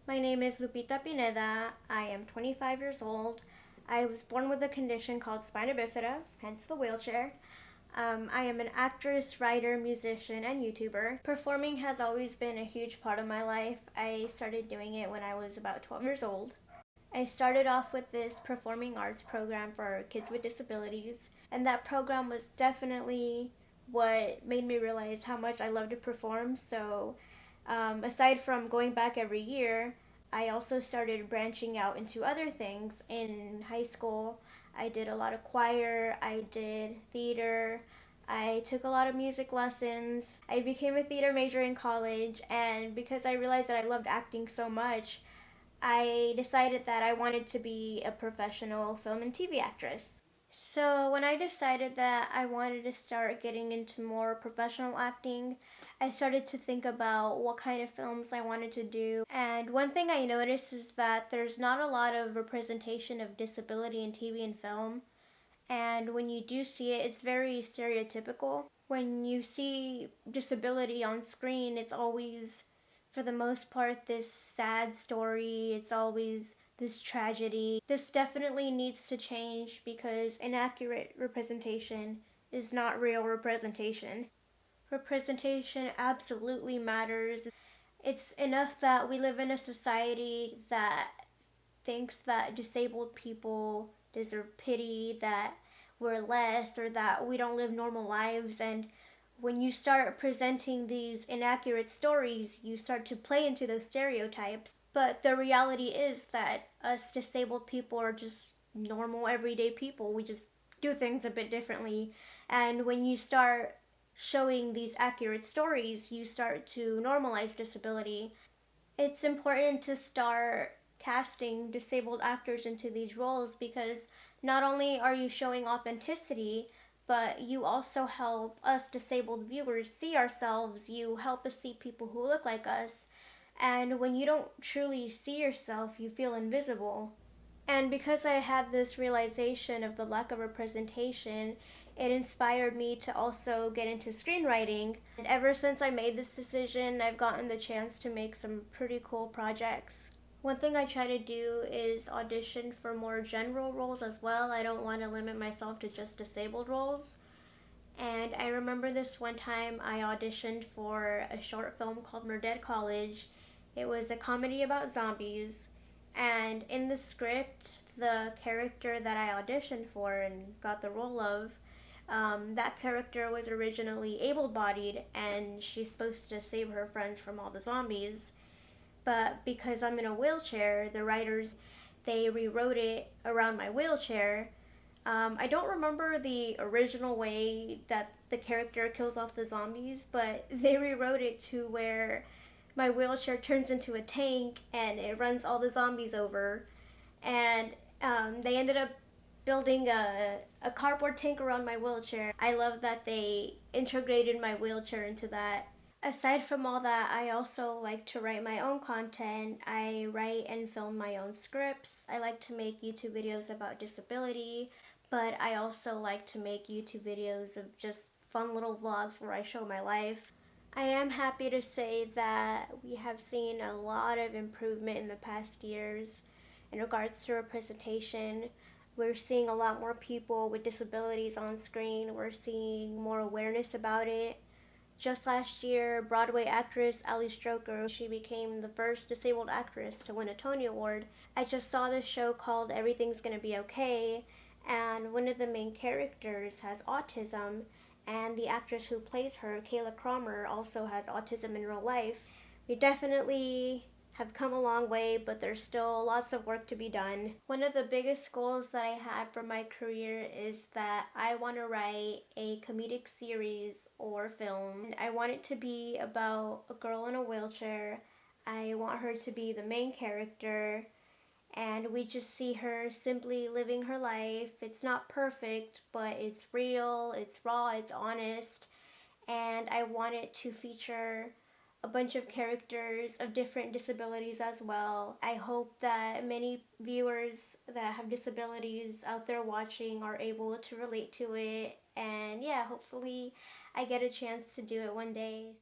My name is Lupita Pineda. I am 25 years old. I was born with a condition called spina bifida, hence the wheelchair. I am an actress, writer, musician, and YouTuber. Performing has always been a huge part of my life. I started doing it when I was about 12 years old. I started off with this performing arts program for kids with disabilities, and that program was definitely what made me realize how much I love to perform. So, aside from going back every year, I also started branching out into other things. In high school, I did a lot of choir, I did theater, I took a lot of music lessons. I became a theater major in college, and because I realized that I loved acting so much, I decided that I wanted to be a professional film and TV actress. So, when I decided that I wanted to start getting into more professional acting, I started to think about what kind of films I wanted to do. And one thing I noticed is that there's not a lot of representation of disability in TV and film. And when you do see it, it's very stereotypical. When you see disability on screen, it's always, for the most part, this sad story. It's always this tragedy. This definitely needs to change because inaccurate representation is not real representation. Representation absolutely matters. It's enough that we live in a society that thinks that disabled people deserve pity, that we're less, or that we don't live normal lives. And when you start presenting these inaccurate stories, you start to play into those stereotypes. But the reality is that us disabled people are just normal, everyday people. We just do things a bit differently. And when you start showing these accurate stories, you start to normalize disability. It's important to start casting disabled actors into these roles because not only are you showing authenticity, but you also help us disabled viewers see ourselves. You help us see people who look like us. And when you don't truly see yourself, you feel invisible. And because I had this realization of the lack of representation, it inspired me to also get into screenwriting. And ever since I made this decision, I've gotten the chance to make some pretty cool projects. One thing I try to do is audition for more general roles as well. I don't want to limit myself to just disabled roles. And I remember this one time I auditioned for a short film called Murdered College. It was a comedy about zombies. And in the script, the character that I auditioned for and got the role of, that character was originally able bodied and she's supposed to save her friends from all the zombies. But because I'm in a wheelchair, the writers they rewrote it around my wheelchair. I don't remember the original way that the character kills off the zombies, but they rewrote it to where my wheelchair turns into a tank and it runs all the zombies over. And they ended up building a cardboard tank around my wheelchair. I love that they integrated my wheelchair into that. Aside from all that, I also like to write my own content. I write and film my own scripts. I like to make YouTube videos about disability, but I also like to make YouTube videos of just fun little vlogs where I show my life. I am happy to say that we have seen a lot of improvement in the past years in regards to representation. We're seeing a lot more people with disabilities on screen. We're seeing more awareness about it. Just last year, Broadway actress Ali Stroker, she became the first disabled actress to win a Tony Award. I just saw this show called Everything's Gonna Be Okay, and one of the main characters has autism, and the actress who plays her, Kayla Cromer, also has autism in real life. We definitely have come a long way, but there's still lots of work to be done. One of the biggest goals that I had for my career is that I want to write a comedic series or film. I want it to be about a girl in a wheelchair. I want her to be the main character, and we just see her simply living her life. It's not perfect, but it's real, it's raw, it's honest, and I want it to feature a bunch of characters of different disabilities as well. I hope that many viewers that have disabilities out there watching are able to relate to it, and yeah, hopefully I get a chance to do it one day.